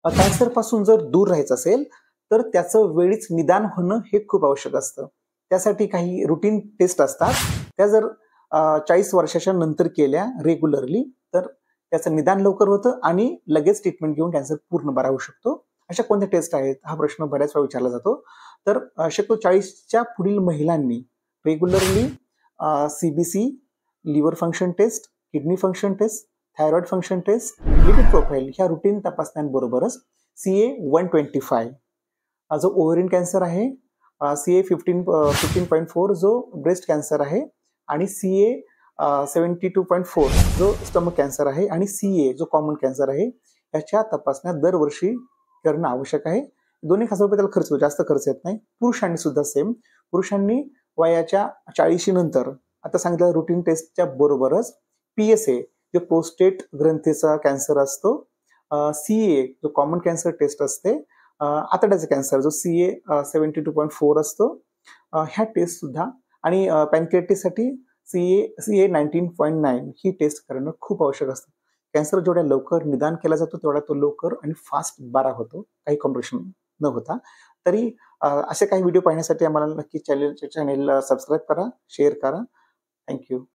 Cancer पासून जर दूर राहायचं असेल तर त्याचं वेळीच निदान होणं हे खूप आवश्यक असतं. त्यासाठी काही रुटीन टेस्ट असतात. त्या जर 40 वर्षाच्या नंतर केल्या रेग्युलरली तर त्याचं निदान लवकर होतं आणि लगेच ट्रीटमेंट घेऊन कॅन्सर पूर्ण बरा होऊ शकतो. अशा कोणत्या टेस्ट आहेत हा प्रश्न बऱ्याच वेळा विचारला जातो. तर शक्यतो 40च्या पुढील महिलांनी regularly CBC, liver function test, kidney function test, thyroid function test, lipid profile ह्या रुटीन तपासण्यांबरोबरच CA 125 जो ओव्हरिन कॅन्सर आहे, CA 15.4 जो ब्रेस्ट कॅन्सर आहे आणि CA 72.4 जो स्टमक कॅन्सर आहे आणि CA जो कॉमन कॅन्सर आहे याच्या तपासण्या दरवर्षी करणं आवश्यक आहे. 2,000 रुपये त्याला खर्च, जास्त खर्च येत नाही. पुरुषांनी सुद्धा सेम. पुरुषांनी वयाच्या 40 नंतर आता सांगितलं रुटीन टेस्टच्या बरोबरच PSA जो प्रोस्टेट ग्रंथीचा कॅन्सर असतो, CA जो कॉमन कॅन्सर टेस्ट असते, आतड्याचा कॅन्सर जो CA 72.4 असतो, ह्या टेस्ट सुद्धा आणि पॅनक्रिएटिससाठी CA 19.9 ही टेस्ट करणं खूप आवश्यक असतं. कॅन्सर जेवढ्या लवकर निदान केला जातो तेवढा तो लवकर आणि फास्ट बरा होतो, काही कॉम्प्लिकेशन न होता. तरी असे काही व्हिडिओ पाहण्यासाठी आम्हाला नक्की चॅनेलला सबस्क्राईब करा, शेअर करा. थँक्यू.